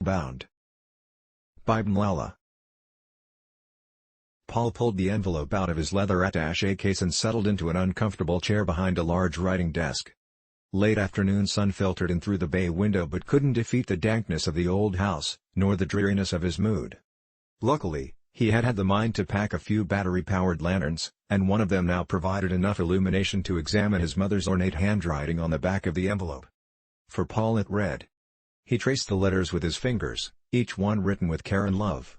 bound. By Malala. Paul pulled the envelope out of his leather attaché case and settled into an uncomfortable chair behind a large writing desk. Late afternoon sun filtered in through the bay window but couldn't defeat the dankness of the old house, nor the dreariness of his mood. Luckily, he had the mind to pack a few battery-powered lanterns, and one of them now provided enough illumination to examine his mother's ornate handwriting on the back of the envelope. For Paul it read. He traced the letters with his fingers, each one written with care and love.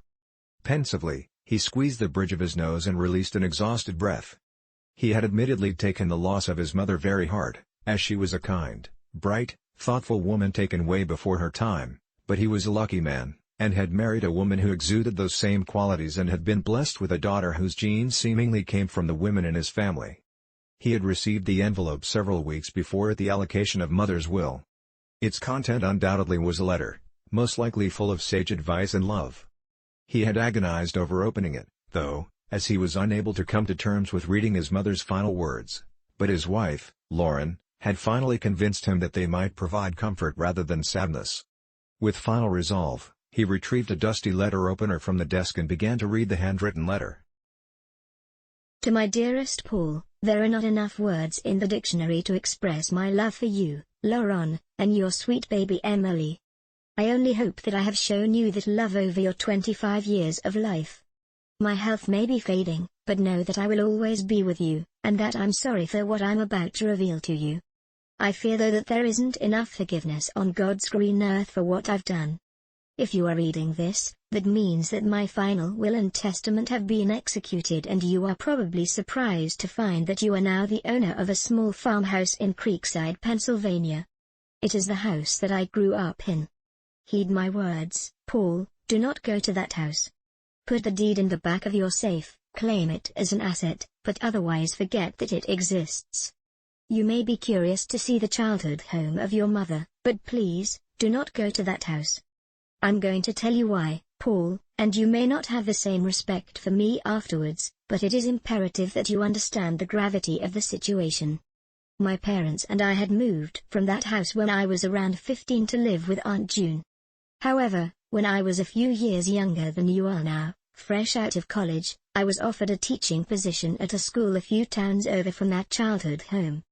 Pensively, he squeezed the bridge of his nose and released an exhausted breath. He had admittedly taken the loss of his mother very hard, as she was a kind, bright, thoughtful woman taken way before her time, but he was a lucky man, and had married a woman who exuded those same qualities and had been blessed with a daughter whose genes seemingly came from the women in his family. He had received the envelope several weeks before at the allocation of Mother's will. Its content undoubtedly was a letter, most likely full of sage advice and love. He had agonized over opening it, though, as he was unable to come to terms with reading his mother's final words, but his wife, Lauren, had finally convinced him that they might provide comfort rather than sadness. With final resolve, he retrieved a dusty letter opener from the desk and began to read the handwritten letter. To my dearest Paul, there are not enough words in the dictionary to express my love for you, Lauren, and your sweet baby Emily. I only hope that I have shown you that love over your 25 years of life. My health may be fading, but know that I will always be with you, and that I'm sorry for what I'm about to reveal to you. I fear though that there isn't enough forgiveness on God's green earth for what I've done. If you are reading this, that means that my final will and testament have been executed, and you are probably surprised to find that you are now the owner of a small farmhouse in Creekside, Pennsylvania. It is the house that I grew up in. Heed my words, Paul, do not go to that house. Put the deed in the back of your safe, claim it as an asset, but otherwise forget that it exists. You may be curious to see the childhood home of your mother, but please, do not go to that house. I'm going to tell you why, Paul, and you may not have the same respect for me afterwards, but it is imperative that you understand the gravity of the situation. My parents and I had moved from that house when I was around 15 to live with Aunt June. However, when I was a few years younger than you are now, fresh out of college, I was offered a teaching position at a school a few towns over from that childhood home.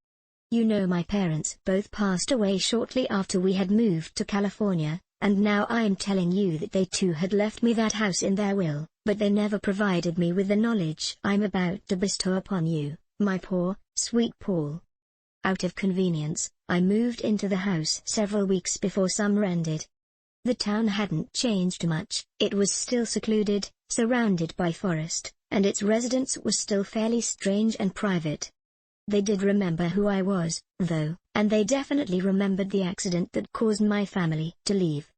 You know, my parents both passed away shortly after we had moved to California, and now I am telling you that they too had left me that house in their will, but they never provided me with the knowledge I'm about to bestow upon you, my poor, sweet Paul. Out of convenience, I moved into the house several weeks before summer ended. The town hadn't changed much, it was still secluded, surrounded by forest, and its residents were still fairly strange and private. They did remember who I was, though, and they definitely remembered the accident that caused my family to leave.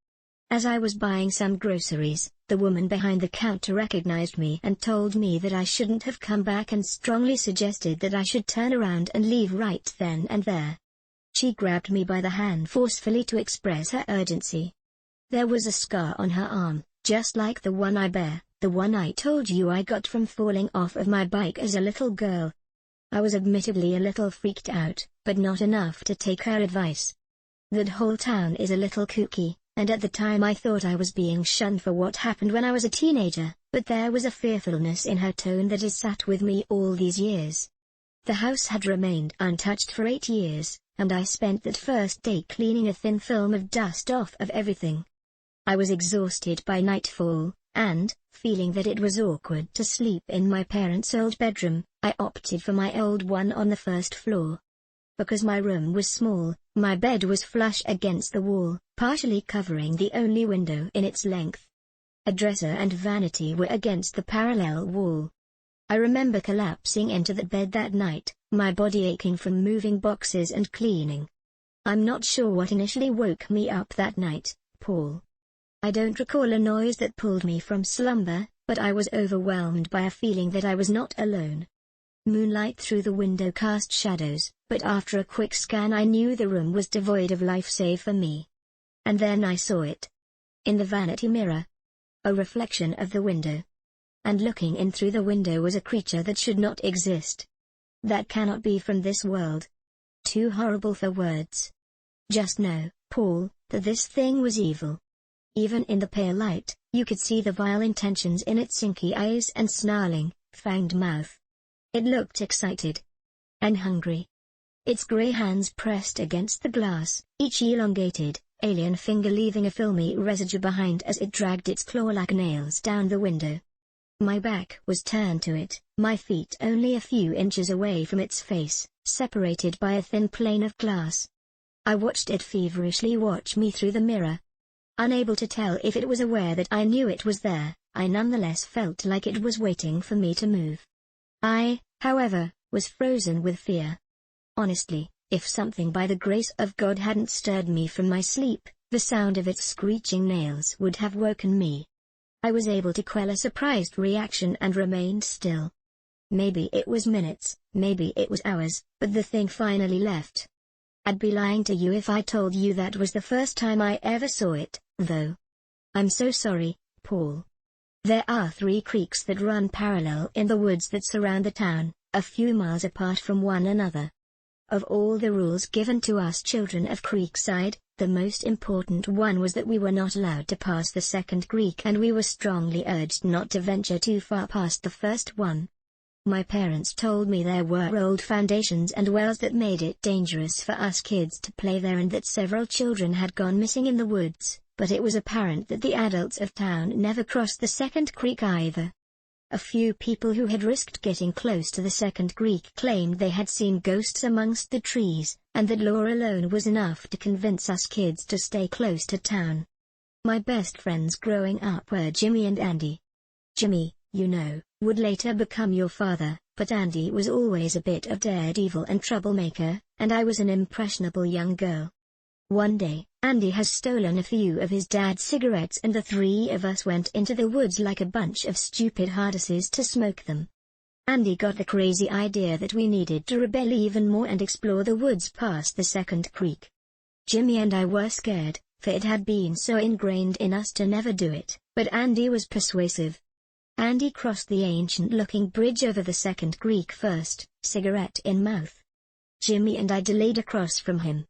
As I was buying some groceries, the woman behind the counter recognized me and told me that I shouldn't have come back and strongly suggested that I should turn around and leave right then and there. She grabbed me by the hand forcefully to express her urgency. There was a scar on her arm, just like the one I bear, the one I told you I got from falling off of my bike as a little girl. I was admittedly a little freaked out, but not enough to take her advice. That whole town is a little kooky, and at the time I thought I was being shunned for what happened when I was a teenager, but there was a fearfulness in her tone that has sat with me all these years. The house had remained untouched for 8 years, and I spent that first day cleaning a thin film of dust off of everything. I was exhausted by nightfall, and, feeling that it was awkward to sleep in my parents' old bedroom, I opted for my old one on the first floor. Because my room was small, my bed was flush against the wall, partially covering the only window in its length. A dresser and vanity were against the parallel wall. I remember collapsing into the bed that night, my body aching from moving boxes and cleaning. I'm not sure what initially woke me up that night, Paul. I don't recall a noise that pulled me from slumber, but I was overwhelmed by a feeling that I was not alone. Moonlight through the window cast shadows, but after a quick scan I knew the room was devoid of life save for me. And then I saw it. In the vanity mirror. A reflection of the window. And looking in through the window was a creature that should not exist. That cannot be from this world. Too horrible for words. Just know, Paul, that this thing was evil. Even in the pale light, you could see the vile intentions in its inky eyes and snarling, fanged mouth. It looked excited and hungry. Its grey hands pressed against the glass, each elongated, alien finger leaving a filmy residue behind as it dragged its claw-like nails down the window. My back was turned to it, my feet only a few inches away from its face, separated by a thin plane of glass. I watched it feverishly watch me through the mirror. Unable to tell if it was aware that I knew it was there, I nonetheless felt like it was waiting for me to move. I, however, was frozen with fear. Honestly, if something by the grace of God hadn't stirred me from my sleep, the sound of its screeching nails would have woken me. I was able to quell a surprised reaction and remained still. Maybe it was minutes, maybe it was hours, but the thing finally left. I'd be lying to you if I told you that was the first time I ever saw it, though. I'm so sorry, Paul. There are 3 creeks that run parallel in the woods that surround the town, a few miles apart from one another. Of all the rules given to us children of Creekside, the most important one was that we were not allowed to pass the second creek, and we were strongly urged not to venture too far past the first one. My parents told me there were old foundations and wells that made it dangerous for us kids to play there, and that several children had gone missing in the woods, but it was apparent that the adults of town never crossed the second creek either. A few people who had risked getting close to the second creek claimed they had seen ghosts amongst the trees, and that lore alone was enough to convince us kids to stay close to town. My best friends growing up were Jimmy and Andy. Jimmy, you know, would later become your father, but Andy was always a bit of daredevil and troublemaker, and I was an impressionable young girl. One day, Andy has stolen a few of his dad's cigarettes, and the 3 of us went into the woods like a bunch of stupid hardasses to smoke them. Andy got the crazy idea that we needed to rebel even more and explore the woods past the second creek. Jimmy and I were scared, for it had been so ingrained in us to never do it, but Andy was persuasive. Andy crossed the ancient-looking bridge over the second creek first, cigarette in mouth. Jimmy and I delayed across from him.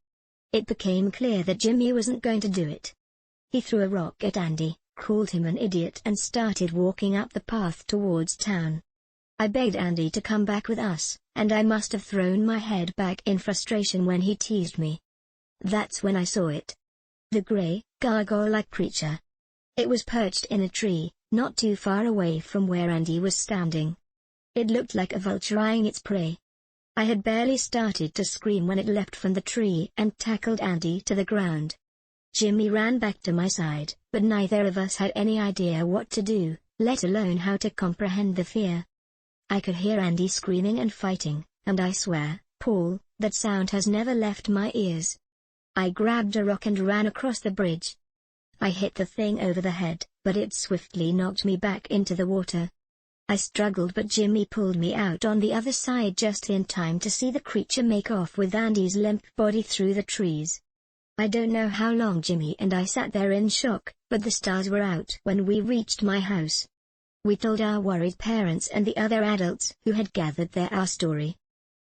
It became clear that Jimmy wasn't going to do it. He threw a rock at Andy, called him an idiot, and started walking up the path towards town. I begged Andy to come back with us, and I must have thrown my head back in frustration when he teased me. That's when I saw it. The grey, gargoyle-like creature. It was perched in a tree, not too far away from where Andy was standing. It looked like a vulture eyeing its prey. I had barely started to scream when it leapt from the tree and tackled Andy to the ground. Jimmy ran back to my side, but neither of us had any idea what to do, let alone how to comprehend the fear. I could hear Andy screaming and fighting, and I swear, Paul, that sound has never left my ears. I grabbed a rock and ran across the bridge. I hit the thing over the head, but it swiftly knocked me back into the water. I struggled, but Jimmy pulled me out on the other side just in time to see the creature make off with Andy's limp body through the trees. I don't know how long Jimmy and I sat there in shock, but the stars were out when we reached my house. We told our worried parents and the other adults who had gathered there our story.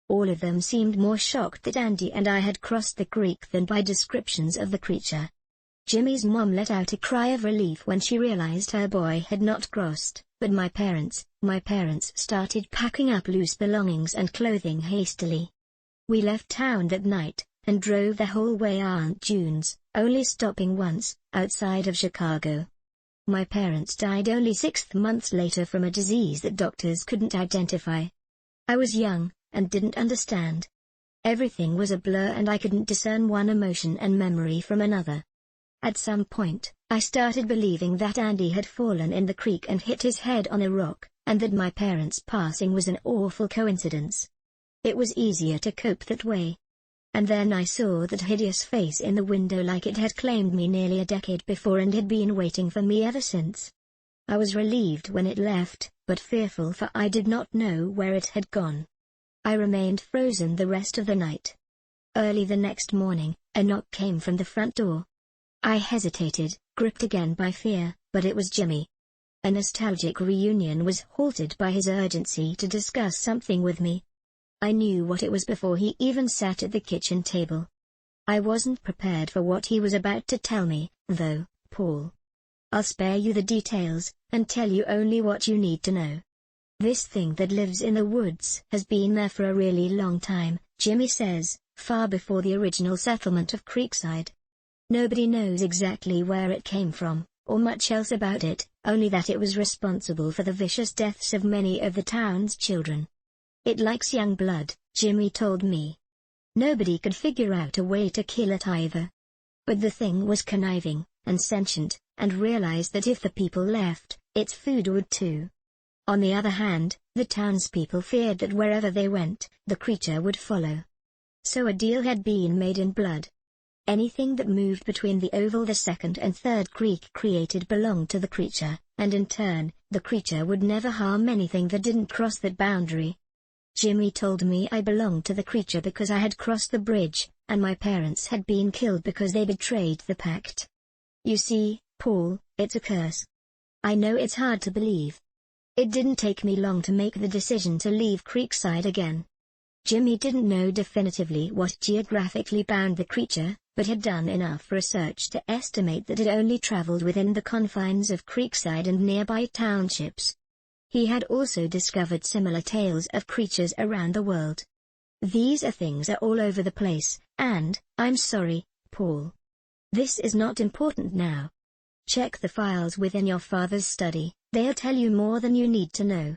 All of them seemed more shocked that Andy and I had crossed the creek than by descriptions of the creature. Jimmy's mom let out a cry of relief when she realized her boy had not crossed, but my parents started packing up loose belongings and clothing hastily. We left town that night, and drove the whole way to Aunt June's, only stopping once, outside of Chicago. My parents died only 6 months later from a disease that doctors couldn't identify. I was young, and didn't understand. Everything was a blur and I couldn't discern one emotion and memory from another. At some point, I started believing that Andy had fallen in the creek and hit his head on a rock, and that my parents' passing was an awful coincidence. It was easier to cope that way. And then I saw that hideous face in the window like it had claimed me nearly a decade before and had been waiting for me ever since. I was relieved when it left, but fearful, for I did not know where it had gone. I remained frozen the rest of the night. Early the next morning, a knock came from the front door. I hesitated, gripped again by fear, but it was Jimmy. A nostalgic reunion was halted by his urgency to discuss something with me. I knew what it was before he even sat at the kitchen table. I wasn't prepared for what he was about to tell me, though, Paul. I'll spare you the details, and tell you only what you need to know. This thing that lives in the woods has been there for a really long time, Jimmy says, far before the original settlement of Creekside. Nobody knows exactly where it came from, or much else about it, only that it was responsible for the vicious deaths of many of the town's children. It likes young blood, Jimmy told me. Nobody could figure out a way to kill it either. But the thing was conniving, and sentient, and realized that if the people left, its food would too. On the other hand, the townspeople feared that wherever they went, the creature would follow. So a deal had been made in blood. Anything that moved between the oval the second and third creek created belonged to the creature, and in turn, the creature would never harm anything that didn't cross that boundary. Jimmy told me I belonged to the creature because I had crossed the bridge, and my parents had been killed because they betrayed the pact. You see, Paul, it's a curse. I know it's hard to believe. It didn't take me long to make the decision to leave Creekside again. Jimmy didn't know definitively what geographically bound the creature, but had done enough research to estimate that it only traveled within the confines of Creekside and nearby townships. He had also discovered similar tales of creatures around the world. These things are all over the place, and, I'm sorry, Paul. This is not important now. Check the files within your father's study, they'll tell you more than you need to know.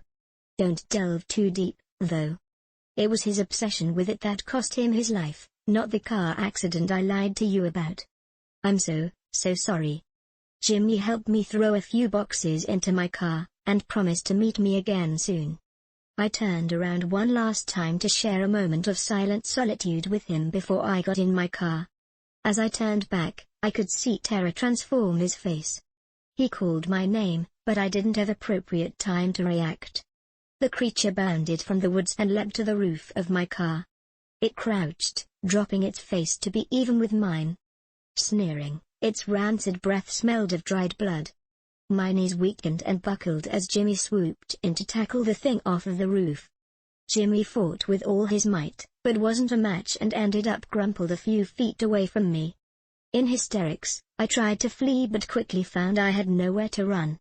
Don't delve too deep, though. It was his obsession with it that cost him his life, not the car accident I lied to you about. I'm so sorry. Jimmy helped me throw a few boxes into my car, and promised to meet me again soon. I turned around one last time to share a moment of silent solitude with him before I got in my car. As I turned back, I could see terror transform his face. He called my name, but I didn't have appropriate time to react. The creature bounded from the woods and leapt to the roof of my car. It crouched, dropping its face to be even with mine. Sneering, its rancid breath smelled of dried blood. My knees weakened and buckled as Jimmy swooped in to tackle the thing off of the roof. Jimmy fought with all his might, but wasn't a match and ended up crumpled a few feet away from me. In hysterics, I tried to flee but quickly found I had nowhere to run.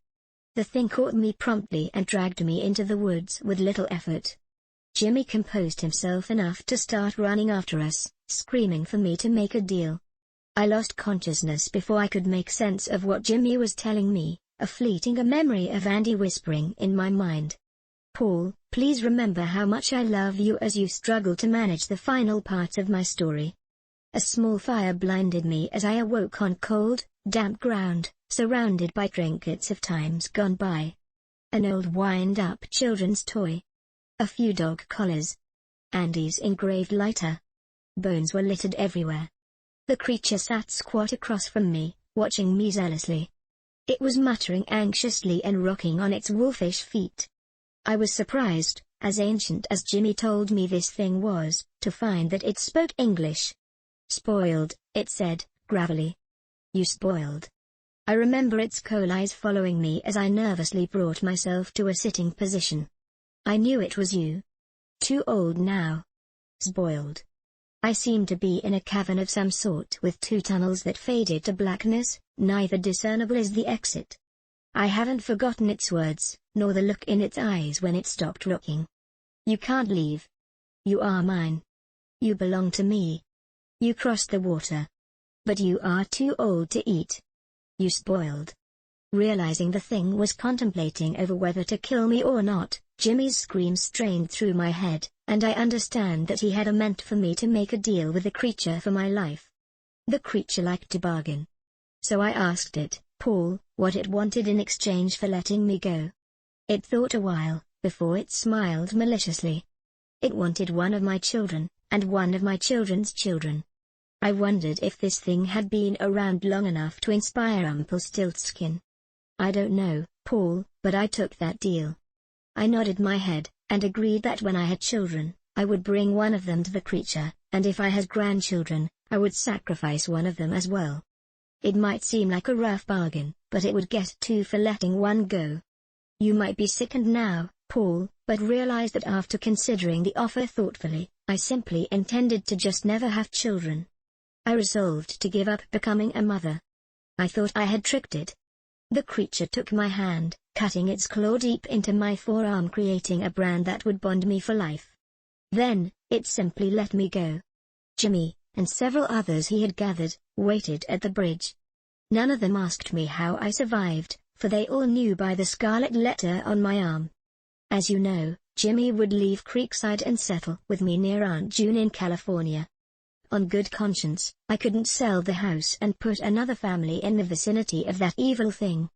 The thing caught me promptly and dragged me into the woods with little effort. Jimmy composed himself enough to start running after us, screaming for me to make a deal. I lost consciousness before I could make sense of what Jimmy was telling me, a fleeting memory of Andy whispering in my mind. Paul, please remember how much I love you as you struggle to manage the final part of my story. A small fire blinded me as I awoke on cold, damp ground, surrounded by trinkets of times gone by. An old wind-up children's toy. A few dog collars. Andy's engraved lighter. Bones were littered everywhere. The creature sat squat across from me, watching me zealously. It was muttering anxiously and rocking on its wolfish feet. I was surprised, as ancient as Jimmy told me this thing was, to find that it spoke English. Spoiled, it said, gravelly. You spoiled. I remember its coal eyes following me as I nervously brought myself to a sitting position. I knew it was you. Too old now. Spoiled. I seemed to be in a cavern of some sort with two tunnels that faded to blackness, neither discernible as the exit. I haven't forgotten its words, nor the look in its eyes when it stopped rocking. You can't leave. You are mine. You belong to me. You crossed the water. But you are too old to eat. You spoiled. Realizing the thing was contemplating over whether to kill me or not, Jimmy's scream strained through my head, and I understand that he had meant for me to make a deal with the creature for my life. The creature liked to bargain. So I asked it, Paul, what it wanted in exchange for letting me go. It thought a while, before it smiled maliciously. It wanted one of my children, and one of my children's children. I wondered if this thing had been around long enough to inspire Rumpelstiltskin. I don't know, Paul, but I took that deal. I nodded my head, and agreed that when I had children, I would bring one of them to the creature, and if I had grandchildren, I would sacrifice one of them as well. It might seem like a rough bargain, but it would get two for letting one go. You might be sickened now, Paul, but realize that after considering the offer thoughtfully, I simply intended to just never have children. I resolved to give up becoming a mother. I thought I had tricked it. The creature took my hand, cutting its claw deep into my forearm, creating a brand that would bond me for life. Then, it simply let me go. Jimmy, and several others he had gathered, waited at the bridge. None of them asked me how I survived, for they all knew by the scarlet letter on my arm. As you know, Jimmy would leave Creekside and settle with me near Aunt June in California. On good conscience, I couldn't sell the house and put another family in the vicinity of that evil thing.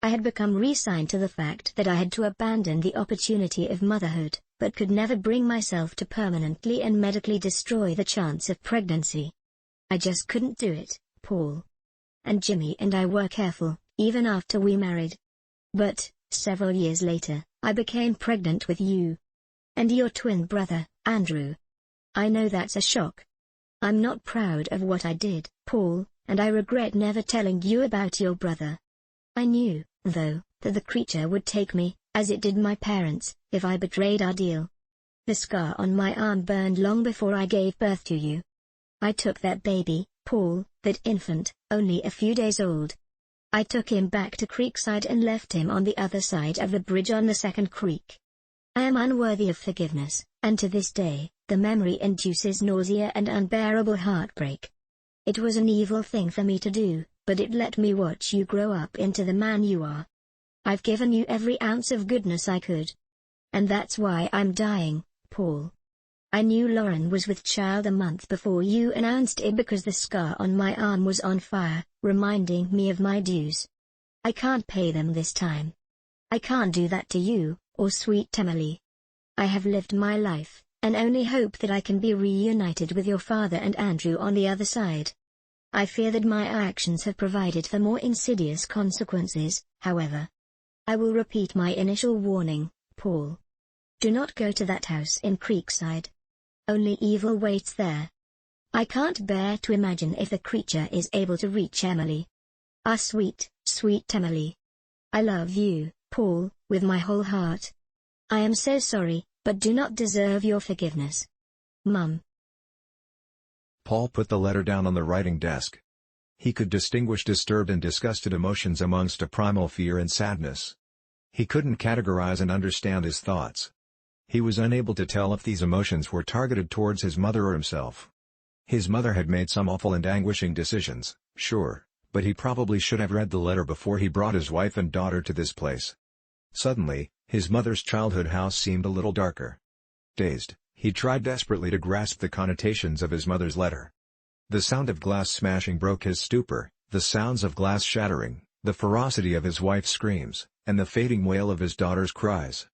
I had become resigned to the fact that I had to abandon the opportunity of motherhood, but could never bring myself to permanently and medically destroy the chance of pregnancy. I just couldn't do it, Paul. And Jimmy and I were careful, even after we married. But, several years later, I became pregnant with you. And your twin brother, Andrew. I know that's a shock. I'm not proud of what I did, Paul, and I regret never telling you about your brother. I knew, though, that the creature would take me, as it did my parents, if I betrayed our deal. The scar on my arm burned long before I gave birth to you. I took that baby, Paul, that infant, only a few days old. I took him back to Creekside and left him on the other side of the bridge on the second creek. I am unworthy of forgiveness, and to this day, the memory induces nausea and unbearable heartbreak. It was an evil thing for me to do, but it let me watch you grow up into the man you are. I've given you every ounce of goodness I could. And that's why I'm dying, Paul. I knew Lauren was with child a month before you announced it because the scar on my arm was on fire, reminding me of my dues. I can't pay them this time. I can't do that to you, or sweet Emily. I have lived my life, and only hope that I can be reunited with your father and Andrew on the other side. I fear that my actions have provided for more insidious consequences, however. I will repeat my initial warning, Paul. Do not go to that house in Creekside. Only evil waits there. I can't bear to imagine if the creature is able to reach Emily. Our sweet, sweet Emily. I love you, Paul, with my whole heart. I am so sorry, but do not deserve your forgiveness. Mum. Paul put the letter down on the writing desk. He could distinguish disturbed and disgusted emotions amongst a primal fear and sadness. He couldn't categorize and understand his thoughts. He was unable to tell if these emotions were targeted towards his mother or himself. His mother had made some awful and anguishing decisions, sure, but he probably should have read the letter before he brought his wife and daughter to this place. Suddenly, his mother's childhood house seemed a little darker. Dazed, he tried desperately to grasp the connotations of his mother's letter. The sound of glass smashing broke his stupor, the sounds of glass shattering, the ferocity of his wife's screams, and the fading wail of his daughter's cries.